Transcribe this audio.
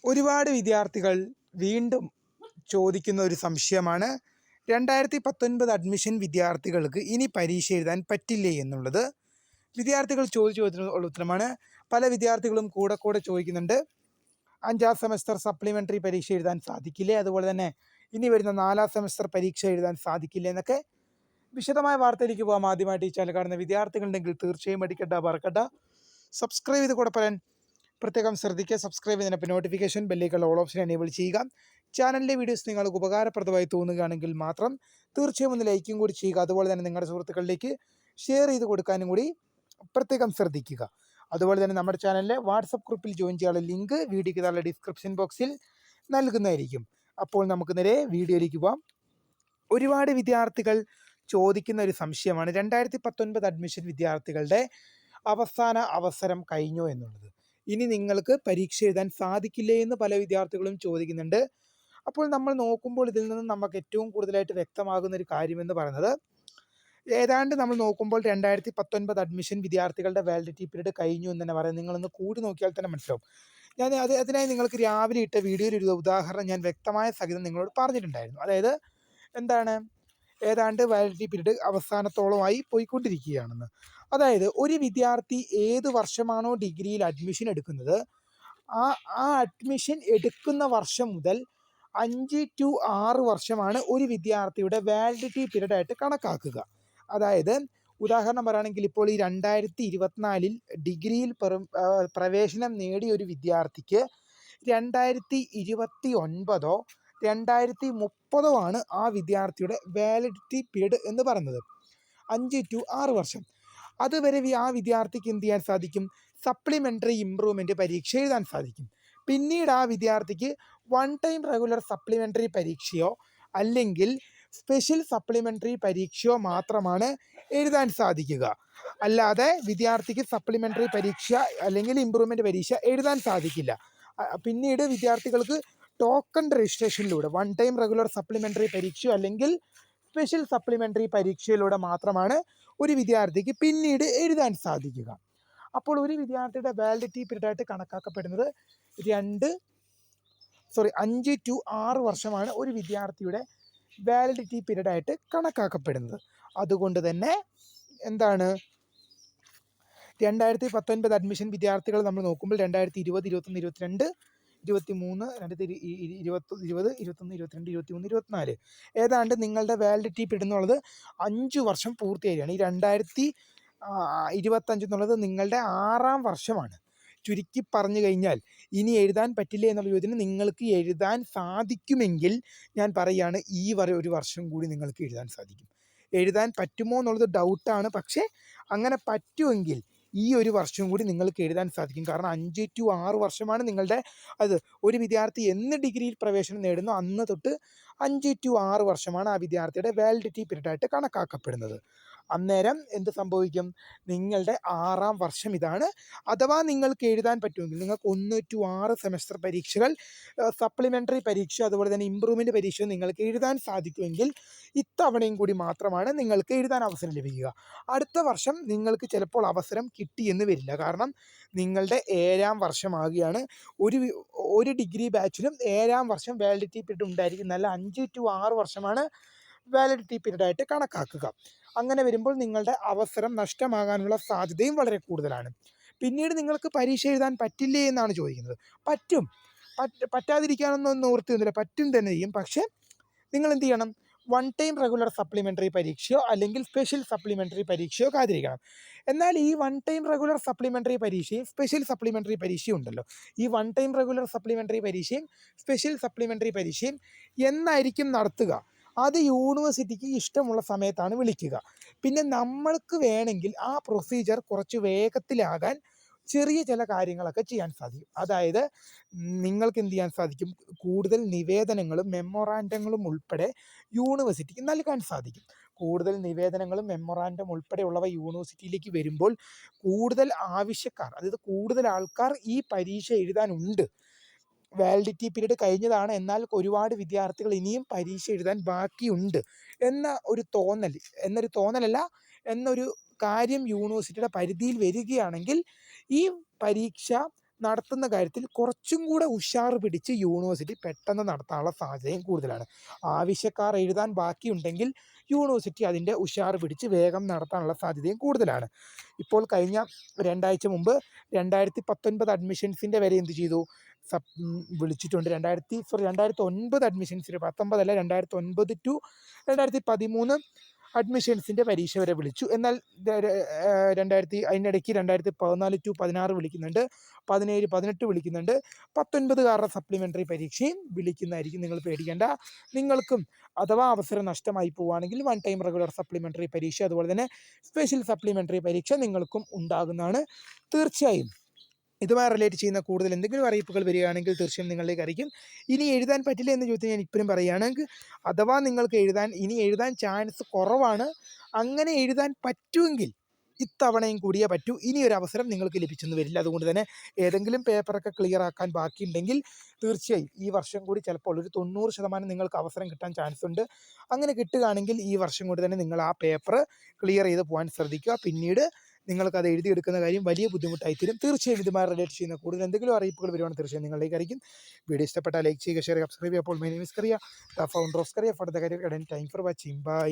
ഒരുപാട് വിദ്യാർത്ഥികൾ വീണ്ടും ചോദിക്കുന്ന ഒരു സംശയമാണ് 2019 അഡ്മിഷൻ വിദ്യാർത്ഥികൾക്ക് ഇനി പരീക്ഷ എഴുതാൻ പറ്റില്ലേ എന്നുള്ളത്. വിദ്യാർത്ഥികൾ ചോദിച്ചതിനുള്ള ഉത്തരമാണ്. പല വിദ്യാർത്ഥികളും കൂടെ ചോദിക്കുന്നുണ്ട്, 5ാം സെമസ്റ്റർ സപ്ലിമെൻ്ററി പരീക്ഷ എഴുതാൻ സാധിക്കില്ലേ, അതുപോലെ തന്നെ ഇനി വരുന്ന 4ാം സെമസ്റ്റർ പരീക്ഷ എഴുതാൻ സാധിക്കില്ലേ എന്നൊക്കെ. വിശദമായ വാർത്തയിലേക്ക് പോകാം. ആദ്യമായിട്ട് ഈ ചാനൽ കാണുന്ന വിദ്യാർത്ഥികളുണ്ടെങ്കിൽ തീർച്ചയായും അടിക്കട്ട മറക്കട്ട സബ്സ്ക്രൈബ് ചെയ്ത് കൂടെ പറയാൻ പ്രത്യേകം ശ്രദ്ധിക്കുക. സബ്സ്ക്രൈബ് ചെയ്തതിനൊപ്പം നോട്ടിഫിക്കേഷൻ ബെല്ലേക്കുള്ള ഓൾ ഓപ്ഷൻ എനേബിൾ ചെയ്യുക. ചാനലിലെ വീഡിയോസ് നിങ്ങൾക്ക് ഉപകാരപ്രദമായി തോന്നുകയാണെങ്കിൽ മാത്രം തീർച്ചയായും ഒന്ന് ലൈക്കും കൂടി ചെയ്യുക. അതുപോലെ തന്നെ നിങ്ങളുടെ സുഹൃത്തുക്കളിലേക്ക് ഷെയർ ചെയ്ത് കൊടുക്കാനും കൂടി പ്രത്യേകം ശ്രദ്ധിക്കുക. അതുപോലെ തന്നെ നമ്മുടെ ചാനലിലെ വാട്സപ്പ് ഗ്രൂപ്പിൽ ജോയിൻ ചെയ്യാനുള്ള ലിങ്ക് വീഡിയോയ്ക്ക് താഴെ ഡിസ്ക്രിപ്ഷൻ ബോക്സിൽ നൽകുന്നതായിരിക്കും. അപ്പോൾ നമുക്ക് നേരെ വീഡിയോയിലേക്ക് പോകാം. ഒരുപാട് വിദ്യാർത്ഥികൾ ചോദിക്കുന്ന ഒരു സംശയമാണ് 2019 അഡ്മിഷൻ വിദ്യാർത്ഥികളുടെ അവസാന അവസരം കഴിഞ്ഞോ എന്നുള്ളത്. ഇനി നിങ്ങൾക്ക് പരീക്ഷ എഴുതാൻ സാധിക്കില്ലേ എന്ന് പല വിദ്യാർത്ഥികളും ചോദിക്കുന്നുണ്ട്. അപ്പോൾ നമ്മൾ നോക്കുമ്പോൾ ഇതിൽ നിന്ന് നമുക്ക് ഏറ്റവും കൂടുതലായിട്ട് വ്യക്തമാകുന്ന ഒരു കാര്യമെന്ന് പറയുന്നത്, ഏതാണ്ട് നമ്മൾ നോക്കുമ്പോൾ 2019 അഡ്മിഷൻ വിദ്യാർത്ഥികളുടെ വാലിഡിറ്റി പീരീഡ് കഴിഞ്ഞു എന്ന് തന്നെ പറയാം. നിങ്ങളൊന്ന് കൂടി നോക്കിയാൽ തന്നെ മനസ്സിലാവും. അതിനായി നിങ്ങൾക്ക് രാവിലെ ഇട്ട വീഡിയോയിൽ ഒരു ഉദാഹരണം ഞാൻ വ്യക്തമായ സഹിതം നിങ്ങളോട് പറഞ്ഞിട്ടുണ്ടായിരുന്നു. അതായത് എന്താണ്, ഏതാണ്ട് വാലിഡിറ്റി പീരീഡ് അവസാനത്തോളമായി പോയിക്കൊണ്ടിരിക്കുകയാണെന്ന്. അതായത് ഒരു വിദ്യാർത്ഥി ഏത് വർഷമാണോ ഡിഗ്രിയിൽ അഡ്മിഷൻ എടുക്കുന്നത്, ആ അഡ്മിഷൻ എടുക്കുന്ന വർഷം മുതൽ 5 to 6 വർഷമാണ് ഒരു വിദ്യാർത്ഥിയുടെ വാലിഡിറ്റി പീരീഡ് ആയിട്ട് കണക്കാക്കുക. അതായത് ഉദാഹരണം പറയുകയാണെങ്കിൽ, ഇപ്പോൾ ഈ 2024 ഡിഗ്രിയിൽ പ്രവേശനം നേടിയ ഒരു വിദ്യാർത്ഥിക്ക് 2029 2030 ആണ് ആ വിദ്യാർത്ഥിയുടെ വാലിഡിറ്റി പീരീഡ് എന്ന് പറയുന്നത്. 5 to 6 വർഷം. അതുവരെ ആ വിദ്യാർത്ഥിക്ക് എന്ത് ചെയ്യാൻ സാധിക്കും? സപ്ലിമെൻ്ററി ഇംപ്രൂവ്മെൻറ്റ് പരീക്ഷ എഴുതാൻ സാധിക്കും. പിന്നീട് ആ വിദ്യാർത്ഥിക്ക് 1 ടൈം റെഗുലർ സപ്ലിമെൻ്ററി പരീക്ഷയോ അല്ലെങ്കിൽ സ്പെഷ്യൽ സപ്ലിമെൻ്ററി പരീക്ഷയോ മാത്രമാണ് എഴുതാൻ സാധിക്കുക. അല്ലാതെ വിദ്യാർത്ഥിക്ക് സപ്ലിമെൻ്ററി പരീക്ഷ അല്ലെങ്കിൽ ഇംപ്രൂവ്മെൻറ്റ് പരീക്ഷ എഴുതാൻ സാധിക്കില്ല. പിന്നീട് വിദ്യാർത്ഥികൾക്ക് ടോക്കൺ രജിസ്ട്രേഷനിലൂടെ 1 ടൈം റെഗുലർ സപ്ലിമെൻ്ററി പരീക്ഷയോ അല്ലെങ്കിൽ സ്പെഷ്യൽ സപ്ലിമെൻ്ററി പരീക്ഷയിലൂടെ മാത്രമാണ് ഒരു വിദ്യാർത്ഥിക്ക് പിന്നീട് എഴുതാൻ സാധിക്കുക. അപ്പോൾ ഒരു വിദ്യാർത്ഥിയുടെ വാലിഡിറ്റി പീരീഡായിട്ട് കണക്കാക്കപ്പെടുന്നത് 5 to 6 വർഷമാണ് ഒരു വിദ്യാർത്ഥിയുടെ വാലിഡിറ്റി പീരീഡായിട്ട് കണക്കാക്കപ്പെടുന്നത്. അതുകൊണ്ട് തന്നെ എന്താണ്, 2019 അഡ്മിഷൻ വിദ്യാർത്ഥികൾ നമ്മൾ നോക്കുമ്പോൾ 2020, 21, 22, 23, 2020, 21, 22, 23, 24 ഏതാണ്ട് നിങ്ങളുടെ വാലിഡിറ്റി പീരീഡ് എന്നുള്ളത് 5 വർഷം പൂർത്തിയായിരിക്കുകയാണ്. ഈ 2025 എന്നുള്ളത് നിങ്ങളുടെ 6ാം വർഷമാണ്. ചുരുക്കി പറഞ്ഞു കഴിഞ്ഞാൽ, ഇനി എഴുതാൻ പറ്റില്ല എന്നുള്ള ചോദ്യത്തിന് നിങ്ങൾക്ക് എഴുതാൻ സാധിക്കുമെങ്കിൽ ഞാൻ പറയുകയാണ്, ഈ ഒരു വർഷം കൂടി നിങ്ങൾക്ക് എഴുതാൻ സാധിക്കും. എഴുതാൻ പറ്റുമോ എന്നുള്ളത് ഡൗട്ടാണ്. പക്ഷേ അങ്ങനെ പറ്റുമെങ്കിൽ ഈ ഒരു വർഷം കൂടി നിങ്ങൾക്ക് എഴുതാൻ സാധിക്കും. കാരണം 5 to 6 വർഷമാണ് നിങ്ങളുടെ, അത് ഒരു വിദ്യാർത്ഥി എന്ന് ഡിഗ്രിയിൽ പ്രവേശനം നേടുന്നു അന്ന് തൊട്ട് 5 to 6 വർഷമാണ് ആ വിദ്യാർത്ഥിയുടെ വാലിഡിറ്റി പീരീഡായിട്ട് കണക്കാക്കപ്പെടുന്നത്. അന്നേരം എന്ത് സംഭവിക്കും? നിങ്ങളുടെ 6ാം വർഷം ഇതാണ്. അഥവാ നിങ്ങൾക്ക് എഴുതാൻ പറ്റുമെങ്കിൽ നിങ്ങൾക്ക് 1 to 6 സെമസ്റ്റർ പരീക്ഷകൾ, സപ്ലിമെൻ്ററി പരീക്ഷ, അതുപോലെ തന്നെ ഇംപ്രൂവ്മെൻറ്റ് പരീക്ഷ നിങ്ങൾക്ക് എഴുതാൻ സാധിക്കുമെങ്കിൽ ഇത്തവണയും കൂടി മാത്രമാണ് നിങ്ങൾക്ക് എഴുതാൻ അവസരം ലഭിക്കുക. അടുത്ത വർഷം നിങ്ങൾക്ക് ചിലപ്പോൾ അവസരം കിട്ടിയെന്ന് വരില്ല. കാരണം നിങ്ങളുടെ 7ാം വർഷമാകുകയാണ്. ഒരു ഡിഗ്രി ബാച്ചിലും 7ാം വർഷം വാലിഡിറ്റി പീരീഡ് ഉണ്ടായിരിക്കുന്നതല്ല. 5 to 6 വർഷമാണ് വാലിഡിറ്റി പീരീഡായിട്ട് കണക്കാക്കുക. അങ്ങനെ വരുമ്പോൾ നിങ്ങളുടെ അവസരം നഷ്ടമാകാനുള്ള സാധ്യതയും വളരെ കൂടുതലാണ്. പിന്നീട് നിങ്ങൾക്ക് പരീക്ഷ എഴുതാൻ പറ്റില്ലേ എന്നാണ് ചോദിക്കുന്നത്. പറ്റും, പറ്റാതിരിക്കാനൊന്നും നിവൃത്തിയൊന്നുമില്ല, പറ്റും തന്നെ ചെയ്യും. പക്ഷേ നിങ്ങൾ എന്ത് ചെയ്യണം? 1 ടൈം റെഗുലർ സപ്ലിമെൻ്ററി പരീക്ഷയോ അല്ലെങ്കിൽ സ്പെഷ്യൽ സപ്ലിമെൻ്ററി പരീക്ഷയോ കാത്തിരിക്കണം. എന്നാൽ ഈ 1 ടൈം റെഗുലർ സപ്ലിമെൻ്ററി പരീക്ഷയും സ്പെഷ്യൽ സപ്ലിമെൻ്ററി പരീക്ഷയും ഉണ്ടല്ലോ, ഈ 1 ടൈം റെഗുലർ സപ്ലിമെൻ്ററി പരീക്ഷയും സ്പെഷ്യൽ സപ്ലിമെൻ്ററി പരീക്ഷയും എന്നായിരിക്കും നടത്തുക? അത് യൂണിവേഴ്സിറ്റിക്ക് ഇഷ്ടമുള്ള സമയത്താണ് വിളിക്കുക. പിന്നെ നമ്മൾക്ക് വേണമെങ്കിൽ ആ പ്രൊസീജിയർ കുറച്ച് വേഗത്തിലാകാൻ ചെറിയ ചില കാര്യങ്ങളൊക്കെ ചെയ്യാൻ സാധിക്കും. അതായത് നിങ്ങൾക്ക് എന്ത് ചെയ്യാൻ സാധിക്കും? കൂടുതൽ നിവേദനങ്ങളും മെമ്മോറാൻഡങ്ങളും ഉൾപ്പെടെ യൂണിവേഴ്സിറ്റിക്ക് നൽകാൻ സാധിക്കും. കൂടുതൽ നിവേദനങ്ങളും മെമ്മോറാൻഡം ഉൾപ്പെടെയുള്ളവ യൂണിവേഴ്സിറ്റിയിലേക്ക് വരുമ്പോൾ കൂടുതൽ ആവശ്യക്കാർ, അതായത് കൂടുതൽ ആൾക്കാർ ഈ പരീക്ഷ എഴുതാനുണ്ട്. വാലിഡിറ്റി പീരീഡ് കഴിഞ്ഞതാണ്, എന്നാൽ ഒരുപാട് വിദ്യാർത്ഥികൾ ഇനിയും പരീക്ഷ എഴുതാൻ ബാക്കിയുണ്ട് എന്നൊരു കാര്യം യൂണിവേഴ്സിറ്റിയുടെ പരിധിയിൽ വരികയാണെങ്കിൽ ഈ പരീക്ഷ നടത്തുന്ന കാര്യത്തിൽ കുറച്ചും കൂടെ ഉഷാറ് പിടിച്ച് യൂണിവേഴ്സിറ്റി പെട്ടെന്ന് നടത്താനുള്ള സാധ്യതയും കൂടുതലാണ്. ആവശ്യക്കാർ എഴുതാൻ ബാക്കിയുണ്ടെങ്കിൽ യൂണിവേഴ്സിറ്റി അതിൻ്റെ ഉഷാറ് പിടിച്ച് വേഗം നടത്താനുള്ള സാധ്യതയും കൂടുതലാണ്. ഇപ്പോൾ കഴിഞ്ഞ 2 ആഴ്ച മുമ്പ് 2019 അഡ്മിഷൻസിൻ്റെ വരെ എന്ത് ചെയ്തു, വിളിച്ചിട്ടുണ്ട്. 2009 അഡ്മിഷൻസിന്, 19 അല്ല, 2009 ടു 2013 അഡ്മിഷൻസിൻ്റെ പരീക്ഷ വരെ വിളിച്ചു. എന്നാൽ അതിനിടയ്ക്ക് 2014 ടു 16 വിളിക്കുന്നുണ്ട്, 17, 18 വിളിക്കുന്നുണ്ട്. 19 സപ്ലിമെൻ്ററി പരീക്ഷയും വിളിക്കുന്നതായിരിക്കും. നിങ്ങൾ പേടിക്കേണ്ട. നിങ്ങൾക്കും അഥവാ അവസരം നഷ്ടമായി പോവുകയാണെങ്കിൽ 1 ടൈം റെഗുലർ സപ്ലിമെൻ്ററി പരീക്ഷ, അതുപോലെ തന്നെ സ്പെഷ്യൽ സപ്ലിമെൻ്ററി പരീക്ഷ നിങ്ങൾക്കും ഉണ്ടാകുന്നതാണ്. തീർച്ചയായും ഇതുമായി റിലേറ്റ് ചെയ്യുന്ന കൂടുതൽ എന്തെങ്കിലും അറിയിപ്പുകൾ വരികയാണെങ്കിൽ തീർച്ചയായും നിങ്ങളിലേക്ക് അറിയിക്കും. ഇനി എഴുതാൻ പറ്റില്ല എന്ന് ചോദിച്ചാൽ ഞാൻ ഇപ്പോഴും പറയുകയാണെങ്കിൽ, അഥവാ നിങ്ങൾക്ക് ഇനി എഴുതാൻ ചാൻസ് കുറവാണ്, അങ്ങനെ എഴുതാൻ പറ്റുമെങ്കിൽ ഇത്തവണയും കൂടിയേ പറ്റൂ. ഇനി ഒരു അവസരം നിങ്ങൾക്ക് ലഭിച്ചെന്ന് വരില്ല. അതുകൊണ്ട് തന്നെ ഏതെങ്കിലും പേപ്പറൊക്കെ ക്ലിയർ ആക്കാൻ ബാക്കിയുണ്ടെങ്കിൽ തീർച്ചയായും ഈ വർഷം കൂടി ചിലപ്പോൾ ഒരു 90% നിങ്ങൾക്ക് അവസരം കിട്ടാൻ ചാൻസ് ഉണ്ട്. അങ്ങനെ കിട്ടുകയാണെങ്കിൽ ഈ വർഷം കൊണ്ട് തന്നെ നിങ്ങൾ ആ പേപ്പർ ക്ലിയർ ചെയ്ത് പോകാൻ ശ്രദ്ധിക്കുക. പിന്നീട് നിങ്ങൾക്കത് എഴുതിയെടുക്കുന്ന കാര്യം വലിയ ബുദ്ധിമുട്ടായി തീരും. തീർച്ചയായും ഇതുമായി റിലേറ്റ് ചെയ്യുന്ന കൂടുതൽ എന്തെങ്കിലും അറിയിപ്പുകൾ വരുവാണെങ്കിൽ തീർച്ചയായും നിങ്ങളിലേക്ക് അറിയിക്കും. വീഡിയോ ഇഷ്ടപ്പെട്ടാൽ ലൈക്ക് ചെയ്യുക, ഷെയർ ചെയ്യുക, സബ്സ്ക്രൈബ് ചെയ്യുക. അപ്പോൾ my name is Kariya, the founder of Kariya for the career guidance. Time for watching. By.